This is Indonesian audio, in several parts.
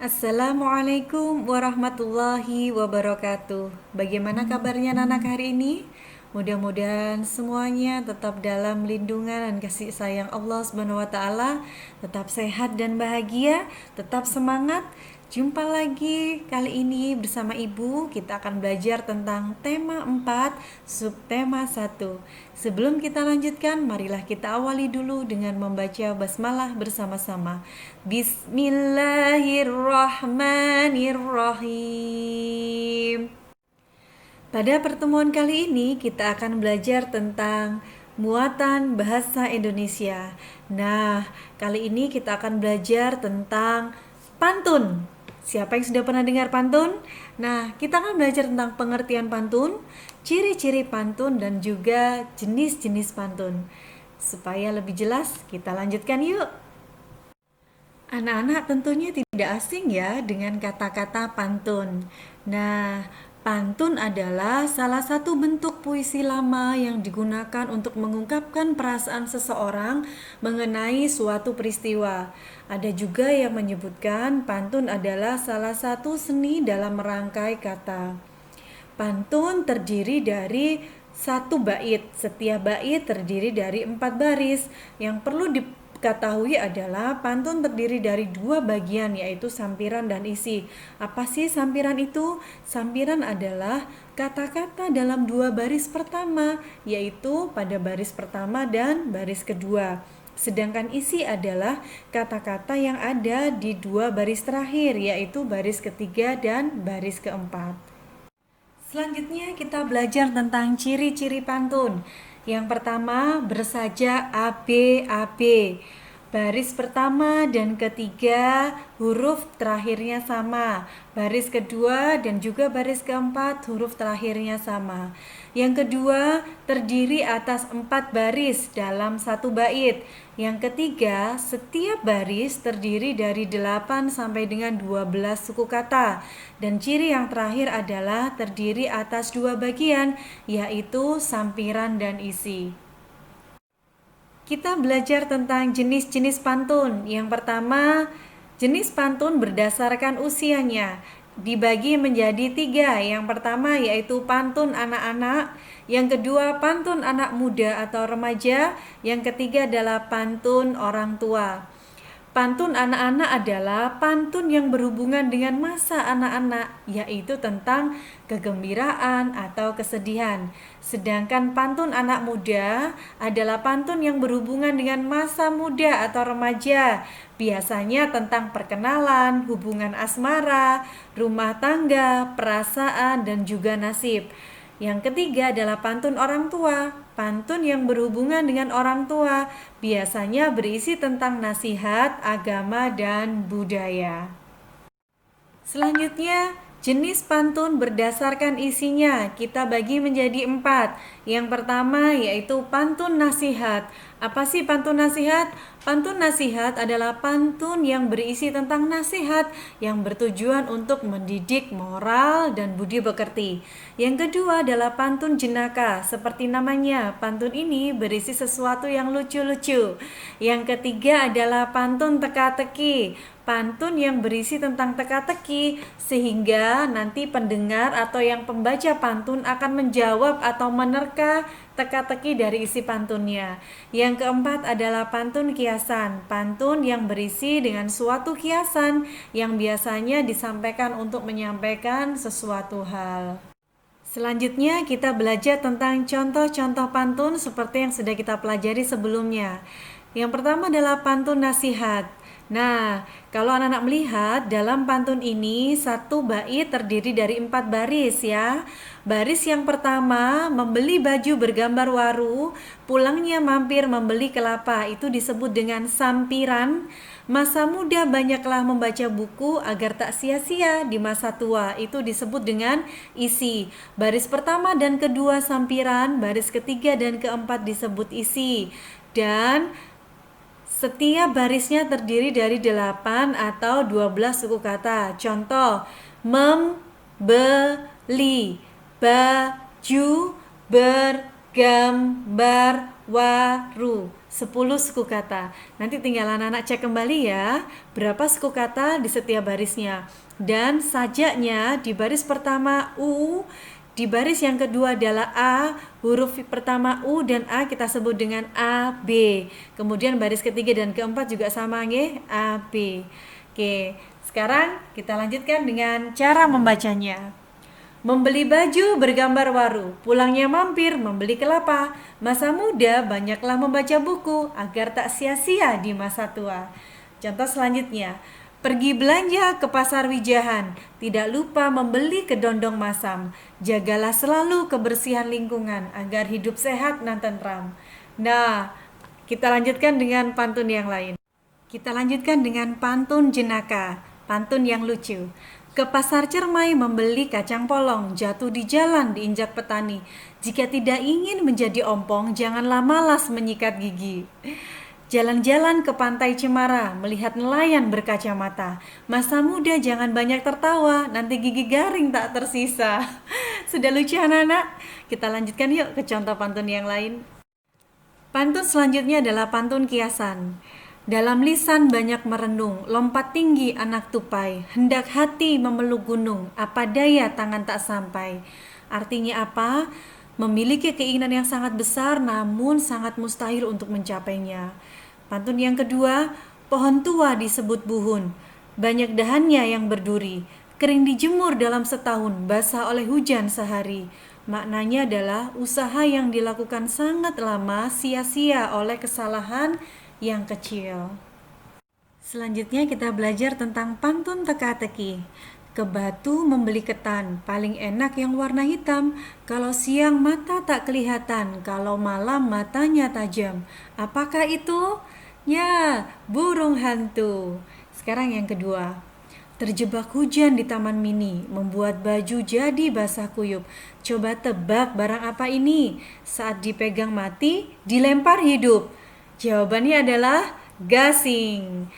Assalamualaikum warahmatullahi wabarakatuh. Bagaimana kabarnya anak hari ini? Mudah-mudahan semuanya tetap dalam lindungan dan kasih sayang Allah Subhanahu wa taala, tetap sehat dan bahagia, tetap semangat. Jumpa lagi kali ini bersama Ibu, kita akan belajar tentang tema 4, subtema 1. Sebelum kita lanjutkan, marilah kita awali dulu dengan membaca basmalah bersama-sama. Bismillahirrahmanirrahim. Pada pertemuan kali ini kita akan belajar tentang muatan bahasa Indonesia. Nah, kali ini kita akan belajar tentang pantun. Siapa yang sudah pernah dengar pantun? Nah, kita akan belajar tentang pengertian pantun, ciri-ciri pantun, dan juga jenis-jenis pantun. Supaya lebih jelas, kita lanjutkan yuk. Anak-anak tentunya tidak asing ya dengan kata-kata pantun. Nah, pantun adalah salah satu bentuk puisi lama yang digunakan untuk mengungkapkan perasaan seseorang mengenai suatu peristiwa. Ada juga yang menyebutkan pantun adalah salah satu seni dalam merangkai kata. Pantun terdiri dari satu bait. Setiap bait terdiri dari 4 baris. Yang perlu diketahui adalah pantun terdiri dari 2 bagian, yaitu sampiran dan isi. Apa sih sampiran itu? Sampiran adalah kata-kata dalam 2 baris pertama, yaitu pada baris pertama dan baris kedua. Sedangkan isi adalah kata-kata yang ada di 2 baris terakhir, yaitu baris ketiga dan baris keempat. Selanjutnya kita belajar tentang ciri-ciri pantun. Yang pertama, bersaja ABAB. Baris pertama dan ketiga huruf terakhirnya sama. Baris kedua dan juga baris keempat huruf terakhirnya sama. Yang kedua, terdiri atas 4 baris dalam satu bait. Yang ketiga, setiap baris terdiri dari 8 sampai dengan 12 suku kata. Dan ciri yang terakhir adalah terdiri atas 2 bagian, yaitu sampiran dan isi. Kita belajar tentang jenis-jenis pantun. Yang pertama, jenis pantun berdasarkan usianya dibagi menjadi 3. Yang pertama yaitu pantun anak-anak, yang kedua pantun anak muda atau remaja, yang ketiga adalah pantun orang tua. Pantun anak-anak adalah pantun yang berhubungan dengan masa anak-anak, yaitu tentang kegembiraan atau kesedihan. Sedangkan pantun anak muda adalah pantun yang berhubungan dengan masa muda atau remaja, biasanya tentang perkenalan, hubungan asmara, rumah tangga, perasaan, dan juga nasib. Yang ketiga adalah pantun orang tua. Pantun yang berhubungan dengan orang tua biasanya berisi tentang nasihat, agama, dan budaya. Selanjutnya, jenis pantun berdasarkan isinya kita bagi menjadi 4. Yang pertama yaitu pantun nasihat. Apa sih pantun nasihat? Pantun nasihat adalah pantun yang berisi tentang nasihat yang bertujuan untuk mendidik moral dan budi pekerti. Yang kedua adalah pantun jenaka. Seperti namanya, pantun ini berisi sesuatu yang lucu-lucu. Yang ketiga adalah pantun teka-teki. Pantun yang berisi tentang teka-teki sehingga nanti pendengar atau yang pembaca pantun akan menjawab atau menerka teka-teki dari isi pantunnya. Yang keempat adalah pantun kiasan. Pantun yang berisi dengan suatu kiasan yang biasanya disampaikan untuk menyampaikan sesuatu hal. Selanjutnya kita belajar tentang contoh-contoh pantun seperti yang sudah kita pelajari sebelumnya. Yang pertama adalah pantun nasihat. Nah, kalau anak-anak melihat dalam pantun ini satu bait terdiri dari 4 baris ya. Baris yang pertama, membeli baju bergambar waru, pulangnya mampir membeli kelapa, itu disebut dengan sampiran. Masa muda banyaklah membaca buku agar tak sia-sia di masa tua, itu disebut dengan isi. Baris pertama dan kedua sampiran, baris ketiga dan keempat disebut isi. Dan setiap barisnya terdiri dari 8 atau 12 suku kata. Contoh, membeli baju bergambar waru. 10 suku kata. Nanti tinggal anak-anak cek kembali ya, berapa suku kata di setiap barisnya. Dan sajaknya di baris pertama U, di baris yang kedua adalah A, huruf pertama U dan A kita sebut dengan A, B. Kemudian baris ketiga dan keempat juga sama nggih, A, B. Oke, sekarang kita lanjutkan dengan cara membacanya. Membeli baju bergambar waru, pulangnya mampir membeli kelapa. Masa muda banyaklah membaca buku agar tak sia-sia di masa tua. Contoh selanjutnya, pergi belanja ke pasar Wijahan, tidak lupa membeli kedondong masam. Jagalah selalu kebersihan lingkungan agar hidup sehat dan tentram. Nah, kita lanjutkan dengan pantun yang lain. Kita lanjutkan dengan pantun jenaka, pantun yang lucu. Ke pasar Cermai membeli kacang polong, jatuh di jalan diinjak petani. Jika tidak ingin menjadi ompong, janganlah malas menyikat gigi. Jalan-jalan ke pantai Cemara, melihat nelayan berkacamata. Masa muda jangan banyak tertawa, nanti gigi garing tak tersisa. Sudah lucu anak-anak? Kita lanjutkan yuk ke contoh pantun yang lain. Pantun selanjutnya adalah pantun kiasan. Dalam lisan banyak merenung, lompat tinggi anak tupai, hendak hati memeluk gunung, apa daya tangan tak sampai. Artinya apa? Memiliki keinginan yang sangat besar namun sangat mustahil untuk mencapainya. Pantun yang kedua, pohon tua disebut buhun, banyak dahannya yang berduri, kering dijemur dalam setahun, basah oleh hujan sehari. Maknanya adalah usaha yang dilakukan sangat lama sia-sia oleh kesalahan yang kecil. Selanjutnya kita belajar tentang pantun teka-teki. Ke batu membeli ketan, paling enak yang warna hitam. Kalau siang mata tak kelihatan, kalau malam matanya tajam. Apakah itu? Ya, burung hantu. Sekarang yang kedua. Terjebak hujan di taman mini, membuat baju jadi basah kuyup. Coba tebak barang apa ini? Saat dipegang mati, dilempar hidup. Jawabannya adalah gasing.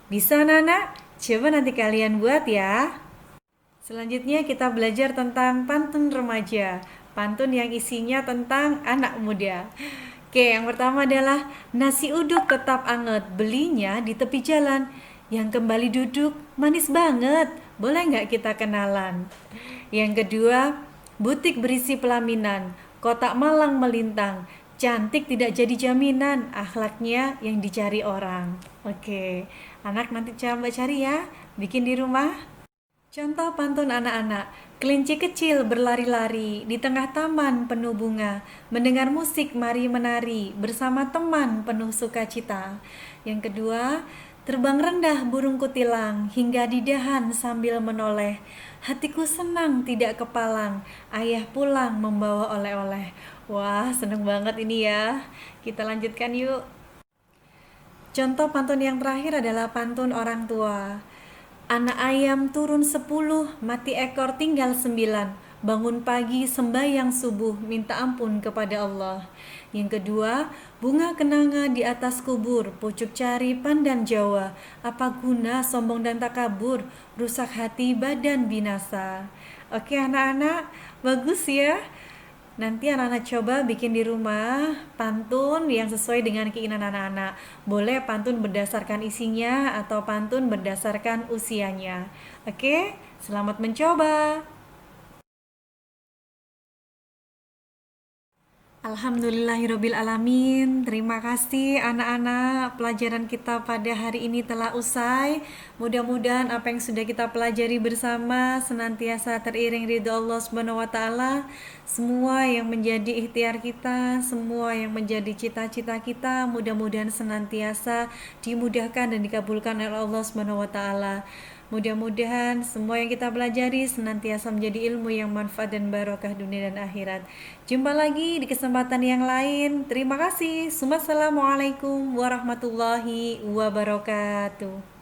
Bisa Nana? Coba nanti kalian buat ya. Selanjutnya kita belajar tentang pantun remaja. Pantun yang isinya tentang anak muda. Oke, yang pertama adalah nasi uduk tetap anget, belinya di tepi jalan. Yang kembali duduk, manis banget. Boleh nggak kita kenalan? Yang kedua, butik berisi pelaminan, kotak malang melintang. Cantik tidak jadi jaminan, akhlaknya yang dicari orang. Oke, anak nanti coba cari ya, bikin di rumah. Contoh pantun anak-anak, kelinci kecil berlari-lari di tengah taman penuh bunga, mendengar musik mari menari bersama teman penuh sukacita. Yang kedua, terbang rendah burung kutilang hingga di dahan sambil menoleh. Hatiku senang tidak kepalang, ayah pulang membawa oleh-oleh. Wah, seneng banget ini ya. Kita lanjutkan yuk. Contoh pantun yang terakhir adalah pantun orang tua. Anak ayam turun 10, mati ekor tinggal 9. Bangun pagi sembahyang subuh, minta ampun kepada Allah. Yang kedua, bunga kenanga di atas kubur, pucuk cari pandan Jawa. Apa guna sombong dan takabur, rusak hati badan binasa. Oke anak-anak, bagus ya. Nanti anak-anak coba bikin di rumah pantun yang sesuai dengan keinginan anak-anak. Boleh pantun berdasarkan isinya atau pantun berdasarkan usianya. Oke, selamat mencoba. Alhamdulillahirabbil alamin. Terima kasih anak-anak. Pelajaran kita pada hari ini telah usai. Mudah-mudahan apa yang sudah kita pelajari bersama senantiasa teriring ridho Allah Subhanahu wa taala. Semua yang menjadi ikhtiar kita, semua yang menjadi cita-cita kita, mudah-mudahan senantiasa dimudahkan dan dikabulkan oleh Allah Subhanahu wa taala. Mudah-mudahan semua yang kita pelajari senantiasa menjadi ilmu yang manfaat dan barokah dunia dan akhirat. Jumpa lagi di kesempatan yang lain. Terima kasih. Wassalamualaikum warahmatullahi wabarakatuh.